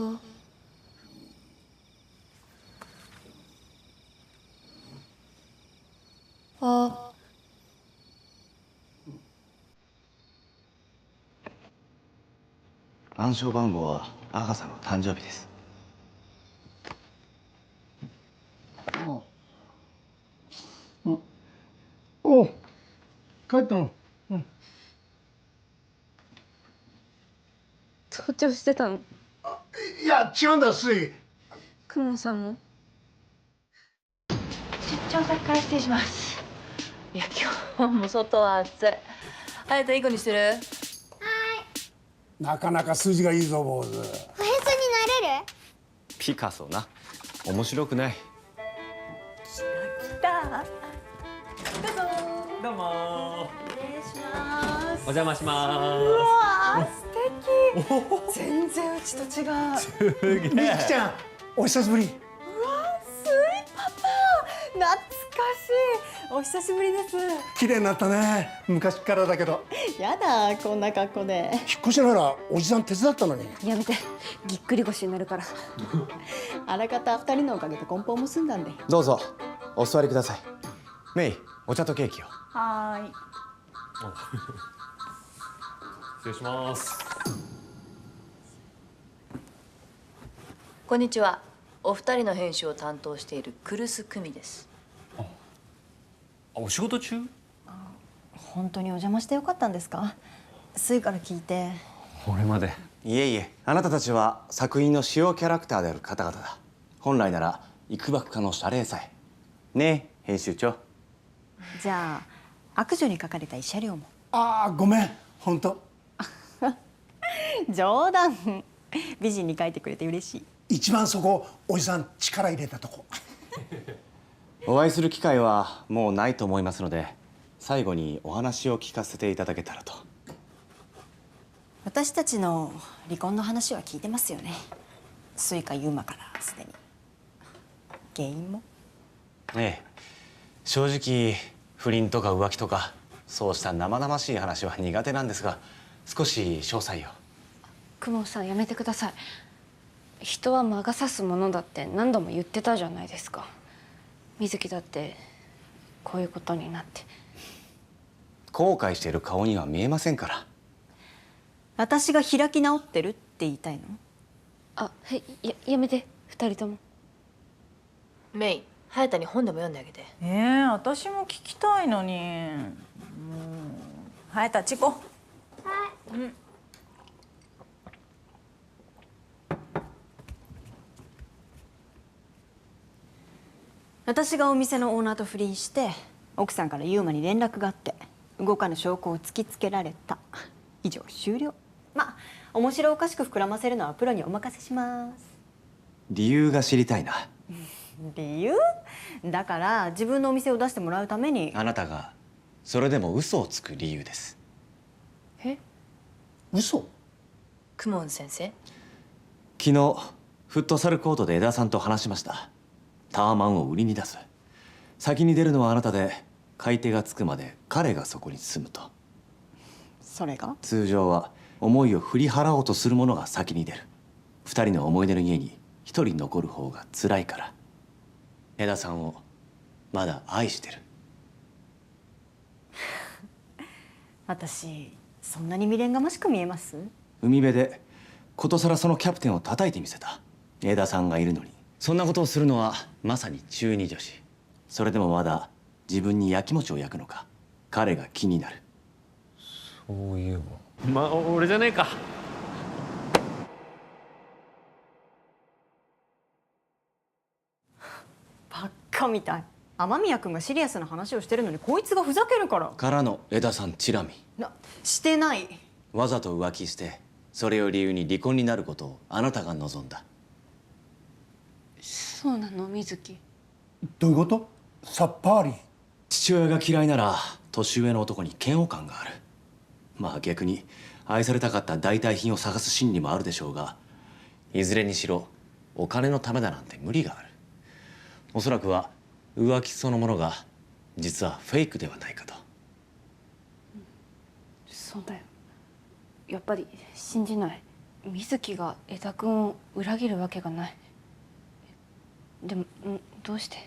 ああ。暗証番号はアガサの誕生日です。おう、帰ったの？盗聴してたの？いや、違うんだ、スイ。クモンさんも？出張先から失礼します。いや、今日も外は暑い。隼人いい子にしてる？なかなか筋がいいぞ、坊主。おへそになれる？ピカソな。面白くない。来た。どうも失礼します。お邪魔しまうわー、素敵。全然うちと違う。すげみきちゃん、お久しぶり。うわー、スイパパ。懐かしい。お久しぶりです。綺麗になったね。昔からだけど。やだ、こんな格好で。引っ越しならおじさん手伝ったのに。やめて、ぎっくり腰になるから。あらかた二人のおかげで梱包も済んだんで。どうぞお座りください。メイ、お茶とケーキを。はーい。失礼します。こんにちは。お二人の編集を担当している来栖久美です。お仕事中？本当にお邪魔してよかったんですか？スイから聞いて。俺まで。いえいえ、あなたたちは作品の主要キャラクターである方々だ。本来なら幾ばくかの謝礼さえ。ねえ、編集長。じゃあ悪女に書かれた慰謝料も。ああ、ごめん、本当。冗談。美人に書いてくれて嬉しい。一番そこ、おじさん力入れたとこ。お会いする機会はもうないと思いますので、最後にお話を聞かせていただけたらと。私たちの離婚の話は聞いてますよね。スイかユーマからすでに。原因も。ええ、正直不倫とか浮気とかそうした生々しい話は苦手なんですが、少し詳細を。クモンさん、やめてください。人は魔が差すものだって何度も言ってたじゃないですか。水木だってこういうことになって。後悔している顔には見えませんから。私が開き直ってるって言いたいの？あ、はい、やめて、二人とも。メイ、隼人に本でも読んであげて。私も聞きたいのに。隼人、あっち行こう。はい。私がお店のオーナーと不倫して奥さんからユーマに連絡があって動かぬ証拠を突きつけられた。以上終了。まあ面白おかしく膨らませるのはプロにお任せします。理由が知りたいな。理由？だから自分のお店を出してもらうために。あなたがそれでも嘘をつく理由です。え？嘘？公文先生。昨日フットサルコートで江田さんと話しました。タワマンを売りに出す。先に出るのはあなたで、買い手がつくまで彼がそこに住むと。それが？通常は思いを振り払おうとする者が先に出る。二人の思い出の家に一人残る方が辛いから。江田さんをまだ愛してる。私そんなに未練がましく見えます？海辺でことさらそのキャプテンを叩いてみせた。江田さんがいるのにそんなことをするのはまさに中二女子。それでもまだ自分にやきもちを焼くのか、彼が気になる。そういえば。まあ俺じゃねえか。バッカみたい。雨宮君がシリアスな話をしてるのにこいつがふざけるから。からの江田さんチラ見。してない。わざと浮気してそれを理由に離婚になることをあなたが望んだ。そうなの、水木。どういうこと？さっぱり。父親が嫌いなら年上の男に嫌悪感がある。まあ逆に愛されたかった代替品を探す心理もあるでしょうが、いずれにしろお金のためだなんて無理がある。おそらくは浮気そのものが実はフェイクではないかと。そうだよ。やっぱり信じない。水木が江田君を裏切るわけがない。でもどうして？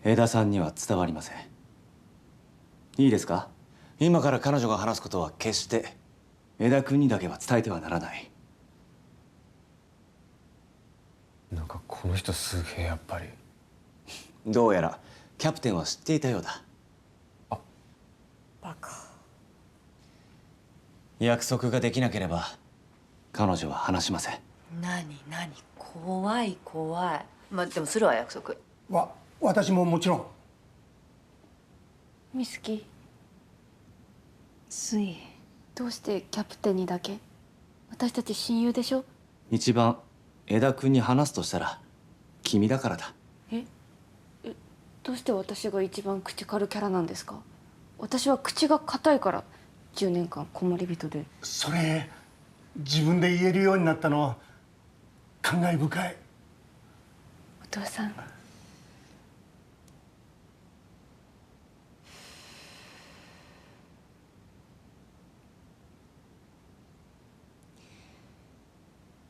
江田さんには伝わりません。いいですか？今から彼女が話すことは決して江田君にだけは伝えてはならない。なんかこの人すげえやっぱり。どうやらキャプテンは知っていたようだ。バカ。約束ができなければ彼女は話しません。何怖い怖い。まあでもするわ約束。私ももちろん。水木、すい。どうしてキャプテンにだけ？私たち親友でしょ？一番江田君に話すとしたら君だからだ。どうして私が一番口軽キャラなんですか？私は口が硬いから10年間こもり人で。それ自分で言えるようになったのは感慨深い。お父さん、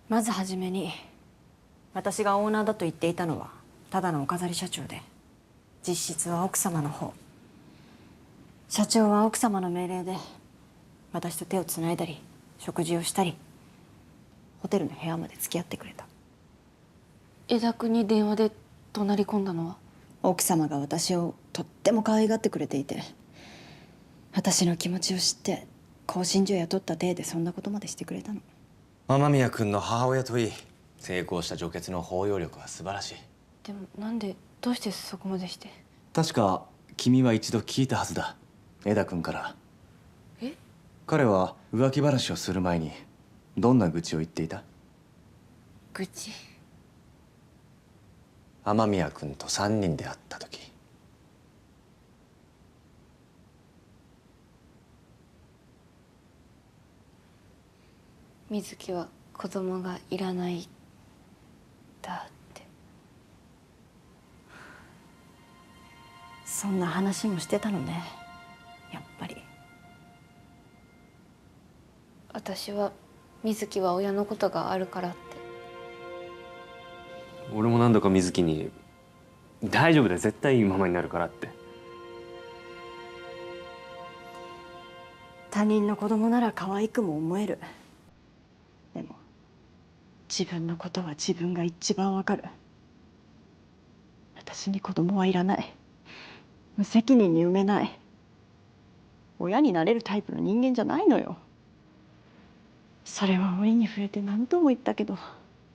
まずはじめに私がオーナーだと言っていたのはただのお飾り社長で、実質は奥様の方。社長は奥様の命令で私と手をつないだり食事をしたりホテルの部屋まで付き合ってくれた。江田君に電話で怒鳴り込んだのは？奥様が私をとっても可愛がってくれていて、私の気持ちを知って興信所雇った体でそんなことまでしてくれたの。雨宮君の母親といい、成功した女傑の包容力は素晴らしい。でもどうしてそこまでして？確か君は一度聞いたはずだ、江田君から。え？彼は浮気話をする前にどんな愚痴を言っていた？愚痴？雨宮君と3人で会った時。水木は子供がいらないだって。そんな話もしてたのね、やっぱり。私は水木は親のことがあるからって。俺も何度か水木に「大丈夫だよ、絶対いいママになるから」って。他人の子供なら可愛くも思える。でも自分のことは自分が一番わかる。私に子供はいらない。無責任に産めない。親になれるタイプの人間じゃないのよ。それは折に触れて何度も言ったけど、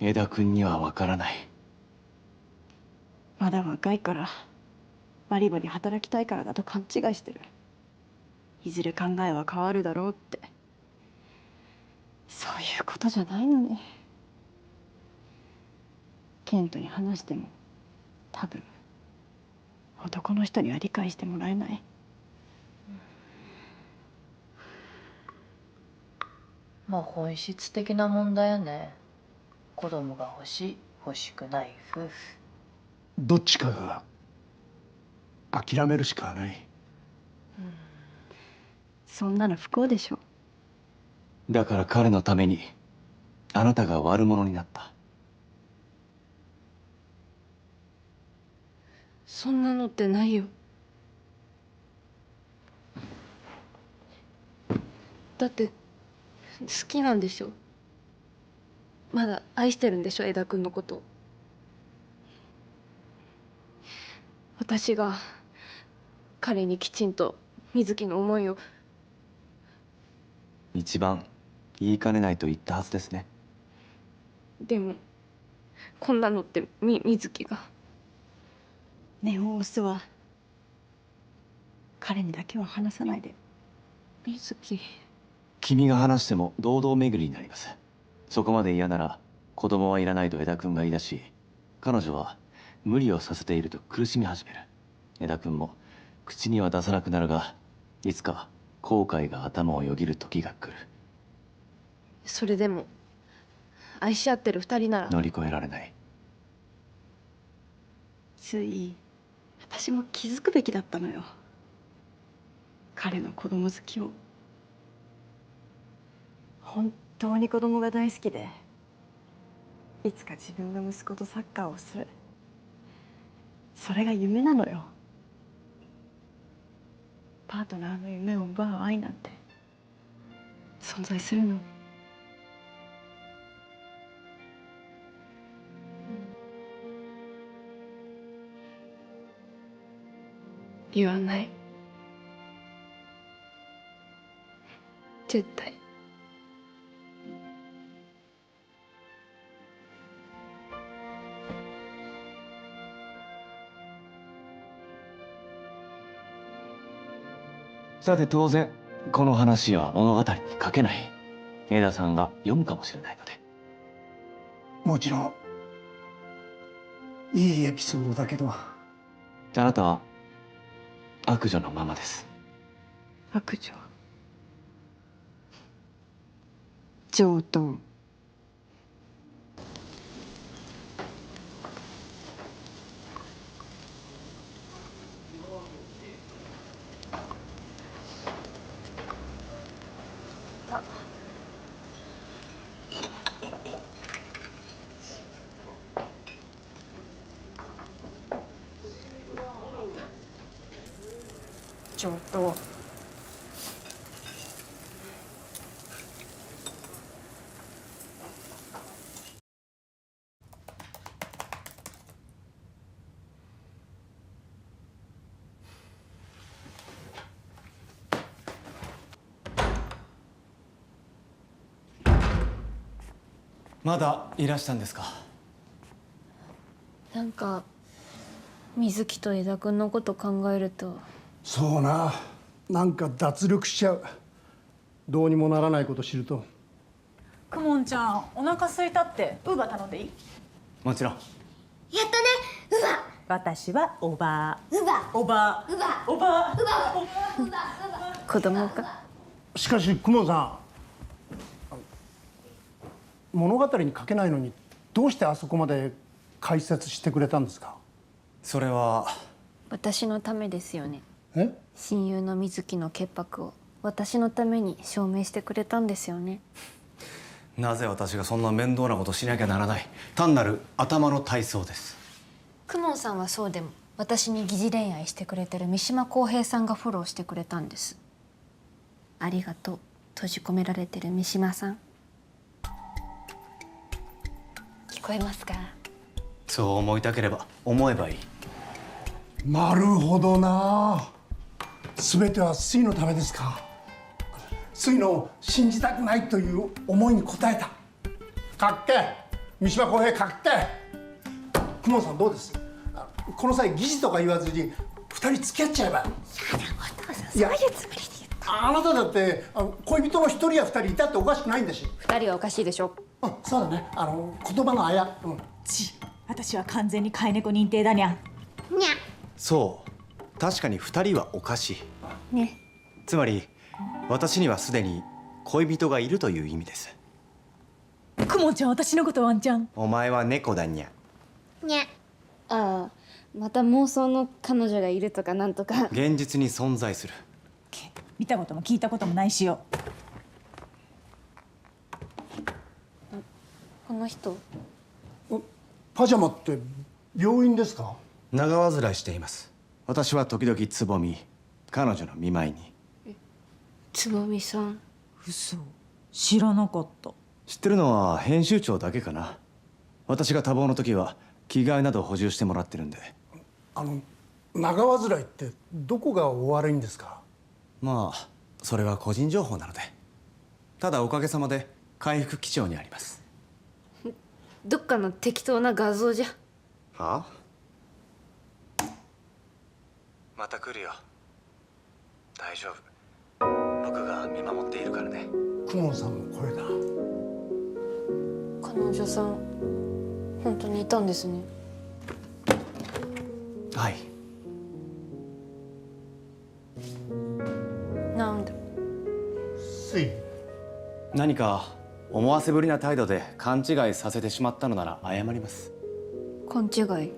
江田君には分からない。まだ若いからバリバリ働きたいからだと勘違いしてる。いずれ考えは変わるだろうって。そういうことじゃないのね。ケントに話しても多分男の人には理解してもらえない。まあ本質的な問題よね。子供が欲しい欲しくない夫婦。どっちかが諦めるしかない。そんなの不幸でしょ。だから彼のためにあなたが悪者になった。そんなのってないよ。だって好きなんでしょ？まだ愛してるんでしょ、江田君のこと。私が彼にきちんと水木の思いを。一番言いかねないと言ったはずですね。でもこんなのって水木が。ネオオスは彼にだけは話さないで。水木。君が話しても堂々巡りになります。そこまで嫌なら子供はいらないと江田君が言い出し、彼女は無理をさせていると苦しみ始める。江田君も口には出さなくなるが、いつか後悔が頭をよぎる時が来る。それでも愛し合ってる2人なら。乗り越えられない。つい私も気づくべきだったのよ、彼の子供好きを。本当に子供が大好きで、いつか自分の息子とサッカーをする、それが夢なのよ。パートナーの夢を奪う愛なんて存在するの？言わない。絶対。さて当然この話は物語に書けない。江田さんが読むかもしれないので。もちろんいいエピソードだけど、あなたは悪女のままです。悪女。上等。上等。まだいらしたんですか。なんか水木と江田君のこと考えると。そうな、なんか脱力しちゃう。どうにもならないこと知ると。くもんちゃん、お腹空いたって。ウーバー頼んでいい？もちろん。やったね、ウバ。私はおばウバ。おばウバ。おばウバ。ウバ。子供か。しかし公文さん、物語に書けないのにどうしてあそこまで解説してくれたんですか？それは私のためですよね。え？親友の水木の潔白を私のために証明してくれたんですよね。なぜ私がそんな面倒なことしなきゃならない。単なる頭の体操です。公文さんはそうでも私に疑似恋愛してくれてる三島公平さんがフォローしてくれたんです。ありがとう、閉じ込められてる三島さん。聞こえますか？そう思いたければ思えばいい。なるほどな。全ては水のためですか。水の信じたくないという思いに応えた。かっけえ、三島公平かっけえ。公文さんどうです？この際疑似とか言わずに2人付き合っちゃえば。いや、そういうつもりで言った。あなただって恋人の1人や2人いたっておかしくないんだし。2人はおかしいでしょ。そうだね、言葉のあや。私は完全に飼い猫認定だにゃ。にゃ。そう確かに2人はおかしいね。つまり私にはすでに恋人がいるという意味です。くもんちゃん、私のことワンちゃん。お前は猫だにゃ。にゃ。ああ、また妄想の彼女がいるとかなんとか。現実に存在する。見たことも聞いたこともないしよ。この人。パジャマって病院ですか？長患いしています。私は時々つぼみ、彼女の見舞いに。つぼみさん。嘘、知らなかった。知ってるのは編集長だけかな。私が多忙の時は着替えなど補充してもらってるんで。長患いってどこがお悪いんですか？まあそれは個人情報なので。ただおかげさまで回復基調にあります。どっかの適当な画像じゃ。はあ？また来るよ。大丈夫。僕が見守っているからね。公文さんの声だ。彼女さん本当にいたんですね。はい。なんで？水。何か思わせぶりな態度で勘違いさせてしまったのなら謝ります。勘違い？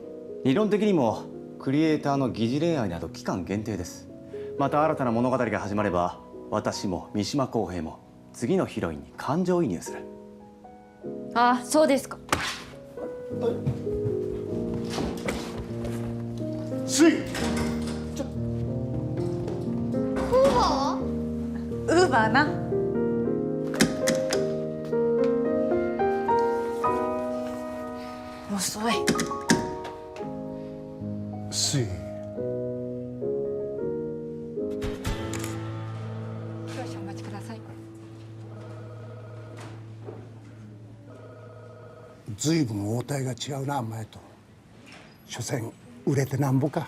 理論的にもクリエイターの疑似恋愛など期間限定です。また新たな物語が始まれば私も三島公平も次のヒロインに感情移入する。ああ、そうですか。スイ、ウーバー？ウーバーな。遅い。スイ、少々お待ちください。ずいぶん応対が違うな前と。所詮売れてなんぼか。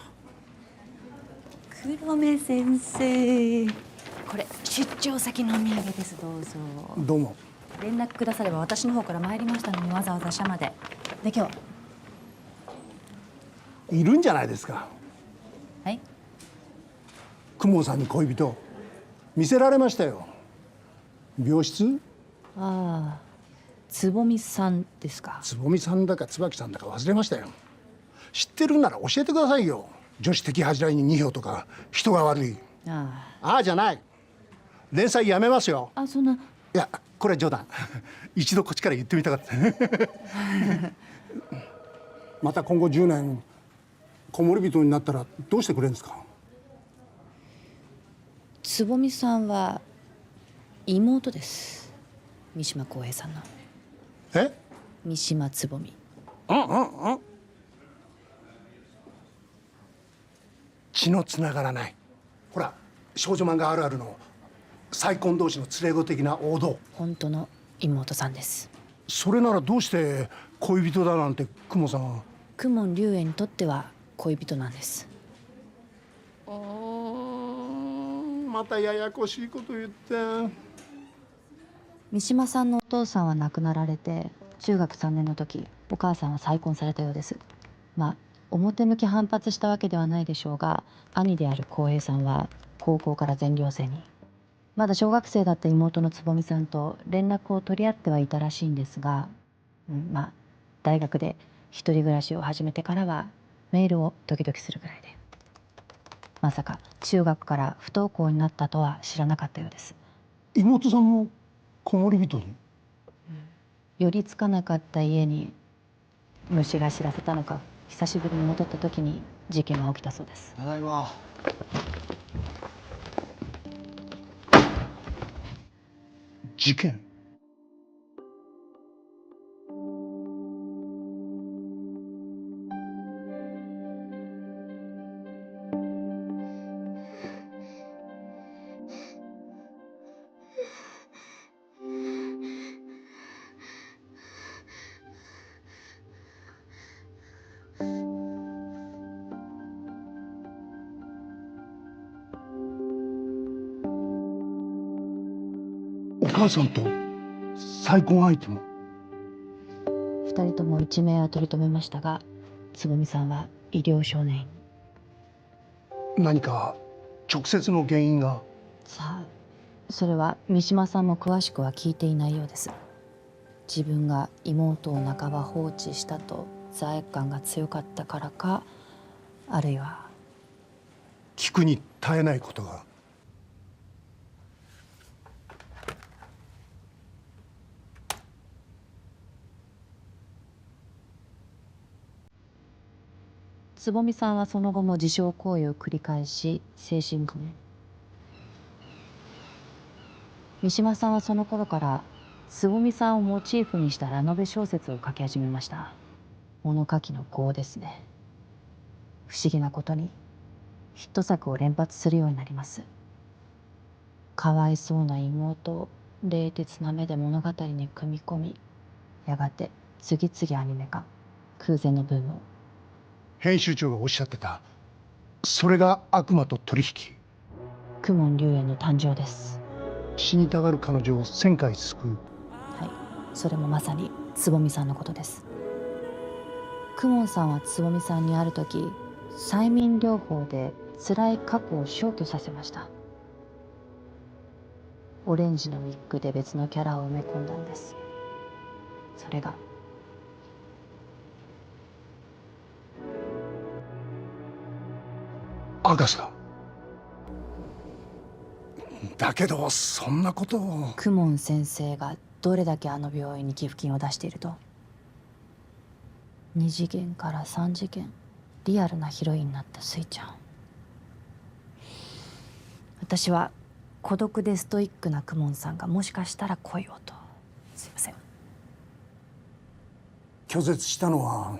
黒目先生、これ出張先のお土産です。どうぞ。どうも。連絡くだされば私の方から参りましたのに、わざわざ社まで。で今日いるんじゃないですか。はい。公文さんに恋人見せられましたよ。病室？ああ、つぼみさんですか。つぼみさんだか椿さんだか忘れましたよ。知ってるんなら教えてくださいよ。女子的恥じらいに2票とか人が悪い。あああじゃない。連載やめますよ。あ、そんな。いやこれは冗談。一度こっちから言ってみたかったまた今後10年子守人になったらどうしてくれるんですか。つぼみさんは妹です。三島公平さんの。え？三島つぼみ。血のつながらない。ほら少女漫画あるあるの再婚同士の連れ子的な王道。本当の妹さんです。それならどうして恋人だなんて公文さんは。公文龍炎にとっては恋人なんです。またややこしいこと言って。三島さんのお父さんは亡くなられて、中学3年の時お母さんは再婚されたようです。まあ表向き反発したわけではないでしょうが、兄である浩平さんは高校から全寮制に。まだ小学生だった妹のつぼみさんと連絡を取り合ってはいたらしいんですが、まあ大学で一人暮らしを始めてからはメールを時々するぐらいで、まさか中学から不登校になったとは知らなかったようです。妹さんも子守人に？寄りつかなかった家に虫が知らせたのか、久しぶりに戻った時に事件が起きたそうです。ただいま。事件？お母さんと再婚相手も？2人とも一命は取り留めましたが、つぼみさんは医療少年院。何か直接の原因が？さあ、それは三島さんも詳しくは聞いていないようです。自分が妹を半ば放置したと罪悪感が強かったからか、あるいは聞くに耐えないことが。つぼみさんはその後も自傷行為を繰り返し精神不明。三島さんはその頃からつぼみさんをモチーフにしたラノベ小説を書き始めました。物書きの業ですね。不思議なことにヒット作を連発するようになります。かわいそうな妹を冷徹な目で物語に組み込み、やがて次々アニメ化、空前のブームを。編集長がおっしゃってた、それが悪魔と取引。公文龍炎の誕生です。死にたがる彼女を1000回救う。はい、それもまさにつぼみさんのことです。公文さんはつぼみさんにある時、催眠療法で辛い過去を消去させました。オレンジのウィッグで別のキャラを埋め込んだんです。それがアガサ。だけどそんなことを。公文先生がどれだけあの病院に寄付金を出していると。2次元から3次元、リアルなヒロインになったスイちゃん。私は孤独でストイックな公文さんがもしかしたら恋をと。すいません。拒絶したのは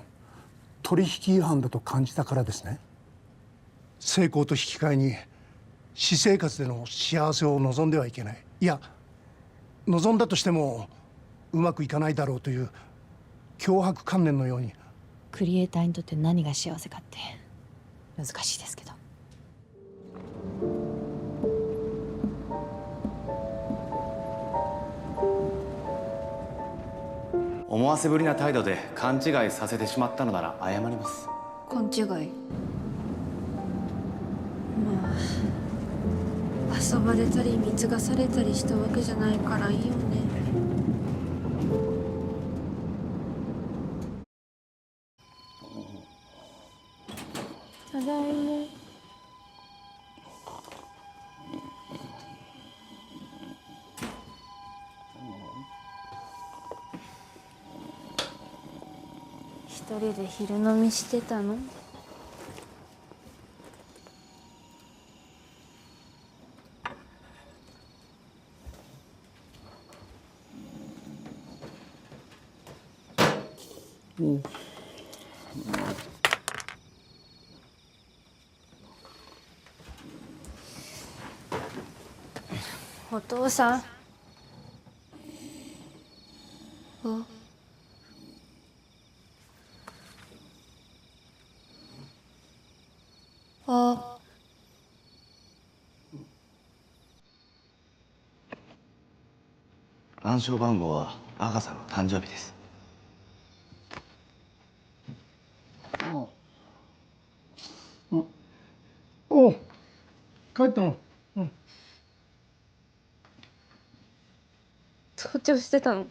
取引違反だと感じたからですね。成功と引き換えに私生活での幸せを望んではいけない。いや、望んだとしてもうまくいかないだろうという脅迫観念のように。クリエイターにとって何が幸せかって難しいですけど。思わせぶりな態度で勘違いさせてしまったのなら謝ります。勘違い。まあ遊ばれたり貢がされたりしたわけじゃないからいいよね。ただいま。一人で昼飲みしてたの？お父さん。あ。暗証番号はアガサの誕生日です。おう、帰ったの？盗聴してたの？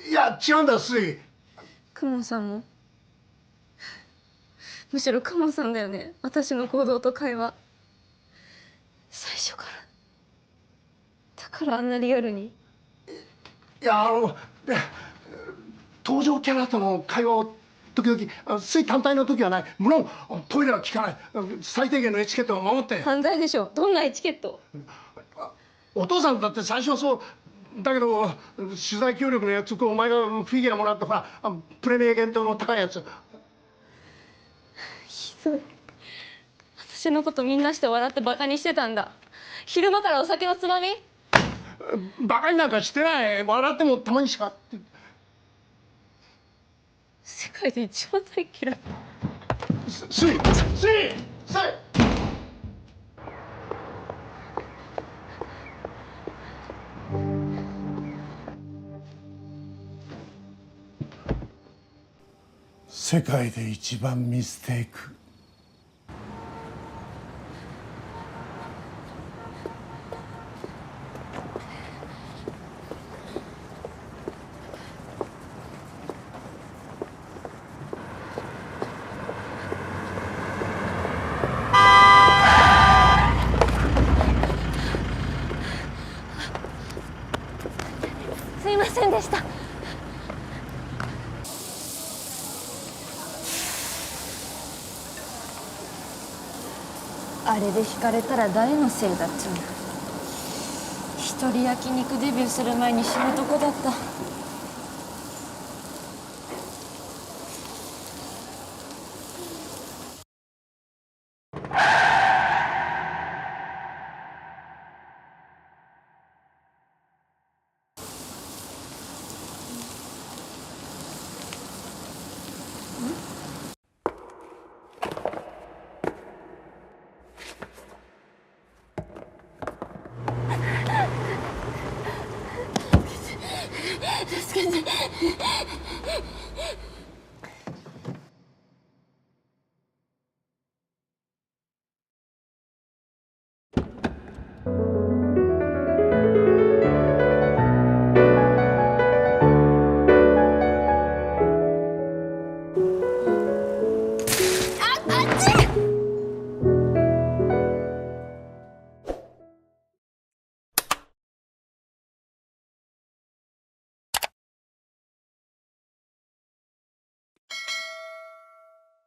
いや違うんだ、スイ。公文さんも？むしろ公文さんだよね、私の行動と会話。最初から。だからあんなリアルに。いやで登場キャラとの会話を時々スイ単体の時はない。無論トイレは効かない。最低限のエチケットを守って。犯罪でしょ。どんなエチケット？お父さんだって最初はそうだけど、取材協力の約束をお前がフィギュアもらったほらプレミア限定の高いやつ。ひどい。私のことみんなして笑ってバカにしてたんだ。昼間からお酒のつまみ？バカになんかしてない。笑ってもたまにしか。世界で一番大嫌い。スイ。世界で一番ミステイク。すいませんでした。あれで惹かれたら誰のせいだっちゃうの。一人焼肉デビューする前に死ぬとこだった。助けて。